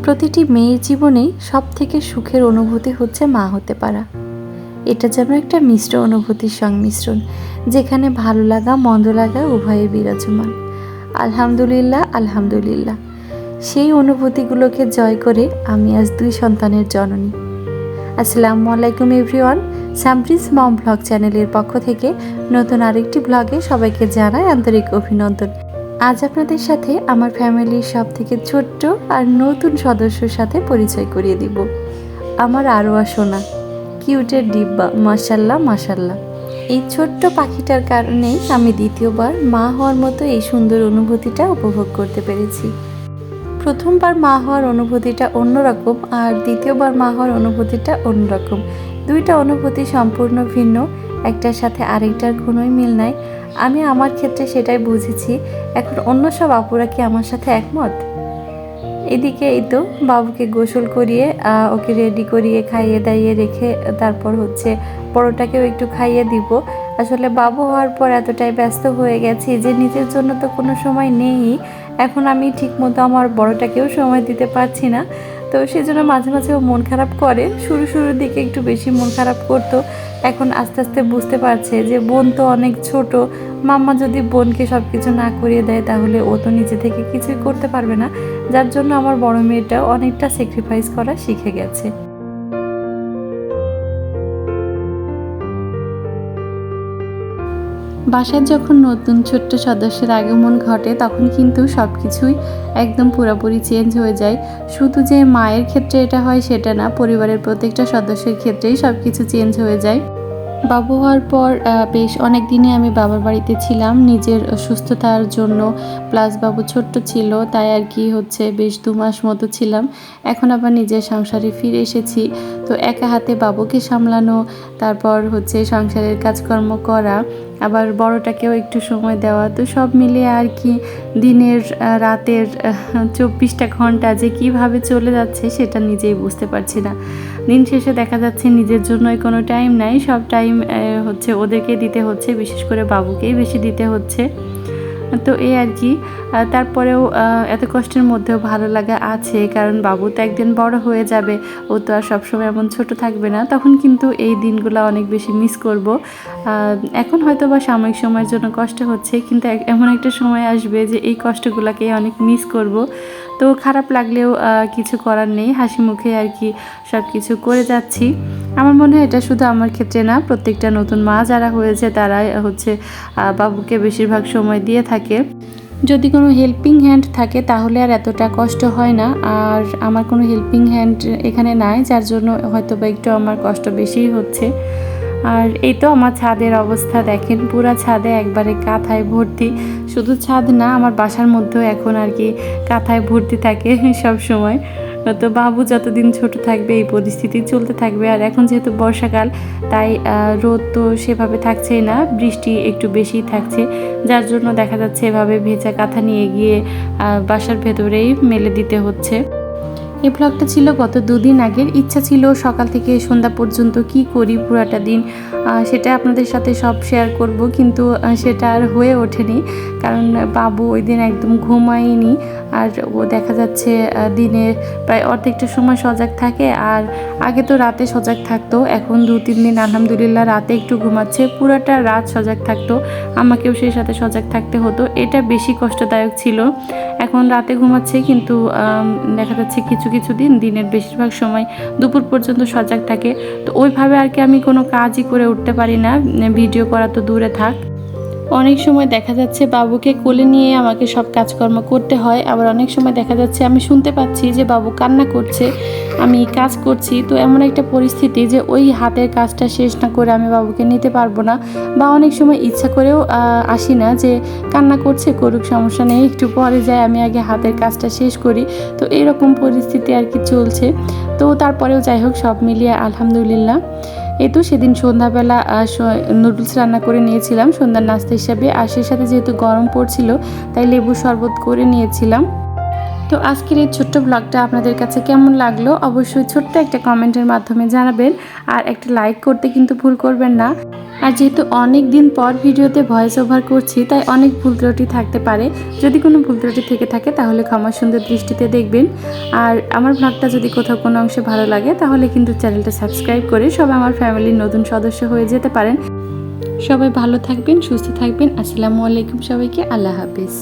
প্রতিটি মেয়ের জীবনেই সবথেকে সুখের অনুভূতি হচ্ছে মা হতে পারা। এটা যেন একটা মিশ্র অনুভূতির সংমিশ্রণ, যেখানে ভালো লাগা মন্দ লাগা উভয়ে বিরাজমান। আলহামদুলিল্লাহ, আলহামদুলিল্লাহ। সেই অনুভূতিগুলোকে জয় করে আমি আজ 2 সন্তানের জননী। আসসালামু আলাইকুম এভরিওয়ান। সামরিস মম ব্লগ চ্যানেলের পক্ষ থেকে নতুন আরেকটি ব্লগে সবাইকে জানাই আন্তরিক অভিনন্দন। আজ আপনাদের সাথে আমার ফ্যামিলির সব থেকে ছোট্ট আর নতুন সদস্যর সাথে পরিচয় করিয়ে দিব। আমার আরোয়া সোনা, কিউটের ডিব্বা, মাশাল্লাহ মাশাল্লাহ। এই ছোট্ট পাখিটার কারণেই আমি দ্বিতীয়বার মা হওয়ার মতো এই সুন্দর অনুভূতিটা উপভোগ করতে পেরেছি। প্রথমবার মা হওয়ার অনুভূতিটা অন্যরকম, আর দ্বিতীয়বার মা হওয়ার অনুভূতিটা অন্যরকম। দুইটা অনুভূতি সম্পূর্ণ ভিন্ন, একটার সাথে আরেকটার কোনোই মিল নাই। আমি আমার ক্ষেত্রে সেটাই বুঝেছি। এখন অন্য সব আপুরা কি আমার সাথে একমত? এদিকে এই তো বাবুকে গোসল করিয়ে ওকে রেডি করিয়ে খাইয়ে দাইয়ে রেখে তারপর বড়টাকেও একটু খাইয়ে দিব। আসলে বাবু হওয়ার পর এতটাই ব্যস্ত হয়ে গেছি যে নিজের জন্য তো কোনো সময় নেই। এখন আমি ঠিকমতো আমার বড়টাকেও সময় দিতে পারছি না, তো সেজন্য মাঝে মাঝে ও মন খারাপ করে। শুরুর দিকে একটু বেশি মন খারাপ করতো, এখন আস্তে আস্তে বুঝতে পারছে যে বোন তো অনেক ছোট, মাম্মা যদি বোনকে সব কিছু না করিয়ে দেয় তাহলে ও তো নিজে থেকে কিছুই করতে পারবে না। যার জন্য আমার বড় মেয়েটাও অনেকটা স্যাক্রিফাইস করা শিখে গেছে। বাসায় যখন নতুন ছোট্ট সদস্যের আগমন ঘটে তখন কিন্তু সব কিছুই একদম পুরোপুরি চেঞ্জ হয়ে যায়। শুধু যে মায়ের ক্ষেত্রে এটা হয় সেটা না, পরিবারের প্রত্যেকটা সদস্যের ক্ষেত্রেই সব কিছু চেঞ্জ হয়ে যায়। বাবু হওয়ার পর বেশ অনেক দিনে আমি বাবার বাড়িতে ছিলাম নিজের সুস্থতার জন্য, প্লাস বাবু ছোট্ট ছিল তাই আর কি বেশ 2 মাস মতো ছিলাম। এখন আবার নিজের সংসারে ফিরে এসেছি, তো একা হাতে বাবুকে সামলানো, তারপর সংসারের কাজকর্ম করা, আবার বড়টাকেও একটু সময় দেওয়া, তো সব মিলিয়ে আর কি দিনের রাতের 24টা ঘন্টা যে কিভাবে চলে যাচ্ছে সেটা নিজেই বুঝতে পারছি না। দিন শেষে দেখা যাচ্ছে নিজের জন্যই কোনো টাইম নাই, সব টাইম ওদেরকে দিতে হচ্ছে, বিশেষ করে বাবুকেই বেশি দিতে হচ্ছে। তো এই আর কি। তারপরেও এত কষ্টের মধ্যেও ভালো লাগা আছে, কারণ বাবু তো একদিন বড় হয়ে যাবে, ও তো আর সবসময় এমন ছোট থাকবে না, তখন কিন্তু এই দিনগুলো অনেক বেশি মিস করব। এখন হয়তো বা সাময়িক সময়ের জন্য কষ্ট হচ্ছে, কিন্তু এমন একটা সময় আসবে যে এই কষ্টগুলোকে অনেক মিস করব। তো খারাপ লাগলেও কিছু করার নেই, হাসি মুখে আর কি সব কিছু করে যাচ্ছি। আমার মনে হয় এটা শুধু আমার ক্ষেত্রে না, প্রত্যেকটা নতুন মা যারা হয়েছে তারা বাবুকে বেশিরভাগ সময় দিয়ে থাকে। যদি কোনো হেল্পিং হ্যান্ড থাকে তাহলে আর এতটা কষ্ট হয় না, আর আমার কোনো হেল্পিং হ্যান্ড এখানে নাই, যার জন্য হয়তো বা একটু আমার কষ্ট বেশিই হচ্ছে। আর এই তো আমার ছাদের অবস্থা দেখেন, পুরা ছাদে একবারে কাঁথায় ভর্তি। শুধু ছাদ না, আমার বাসার মধ্যেও এখন আর কি কাঁথায় ভর্তি থাকে সব সময়। তো বাবু যতদিন ছোট থাকবে এই পরিস্থিতি চলতে থাকবে। আর এখন যেহেতু বর্ষাকাল, তাই রোদ তো সেভাবে থাকছেই না, বৃষ্টি একটু বেশিই থাকছে, যার জন্য দেখা যাচ্ছে এভাবে ভেজা কাঁথা নিয়ে গিয়ে বাসার ভেতরেই মেলে দিতে হচ্ছে। এই ব্লগটা ছিল গত 2 দিন আগের। ইচ্ছা ছিল সকাল থেকে সন্ধ্যা পর্যন্ত কি করি পুরাটা দিন সেটা আপনাদের সাথে সব শেয়ার করব, কিন্তু সেটা আর হয়ে ওঠেনি, কারণ বাবু ওই দিন একদম ঘুমায়নি। আর ও দেখা যাচ্ছে দিনে প্রায় অর্ধেকটা সময় সজাগ থাকে, আর আগে তো রাতে সজাগ থাকতো, এখন 2-3 দিন আলহামদুলিল্লাহ রাতে একটু ঘুমাচ্ছে, পুরাটা রাত সজাগ থাকতো, আমাকেও সেই সাথে সজাগ থাকতে হতো। এটা বেশি কষ্টদায়ক ছিল। এখন রাতে ঘুমাচ্ছে, কিন্তু দেখা যাচ্ছে কিছু দিন দিনের বেশিরভাগ সময় দুপুর পর্যন্ত সজাগ থাকে। তো ওইভাবে আর কি আমি কোনো কাজই করে উঠতে পারি না, ভিডিও করা তো দূরে থাক। অনেক সময় দেখা যাচ্ছে বাবুকে কোলে নিয়ে আমাকে সব কাজকর্ম করতে হয়, আবার অনেক সময় দেখা যাচ্ছে আমি শুনতে পাচ্ছি যে বাবু কান্না করছে, আমি কাজ করছি, তো এমন একটা পরিস্থিতি যে ওই হাতের কাজটা শেষ না করে আমি বাবুকে নিতে পারবো না, বা অনেক সময় ইচ্ছা করেও আসি না যে কান্না করছে করুক, সমস্যা নেই, একটু পরে যায়, আমি আগে হাতের কাজটা শেষ করি। তো এরকম পরিস্থিতি আর কি চলছে। তো তারপরেও যাই হোক, সব মিলিয়ে আলহামদুলিল্লাহ। এই তো সেদিন সন্ধ্যাবেলা নুডলস রান্না করে নিয়েছিলাম সন্ধ্যার নাস্তা হিসাবে, আর সেই সাথে যেহেতু গরম পড়ছিল তাই লেবু শরবত করে নিয়েছিলাম। তো আজকের এই ছোট্ট ব্লগটা আপনাদের কাছে কেমন লাগলো অবশ্যই ছোট্ট একটা কমেন্টের মাধ্যমে জানাবেন, আর একটা লাইক করতে কিন্তু ভুল করবেন না। আর যেহেতু অনেক দিন পর ভিডিওতে ভয়েস ওভার করছি, তাই অনেক ভুল ত্রুটি থাকতে পারে। যদি কোনো ভুল ত্রুটি থেকে থাকে তাহলে ক্ষমা সুন্দর দৃষ্টিতে দেখবেন। আর আমার ব্লগটা যদি কোথাও কোনো অংশে ভালো লাগে তাহলে কিন্তু চ্যানেলটা সাবস্ক্রাইব করে সবাই আমার ফ্যামিলির নতুন সদস্য হয়ে যেতে পারেন। সবাই ভালো থাকবেন, সুস্থ থাকবেন। আসসালামু আলাইকুম সবাইকে, আল্লাহ হাফিজ।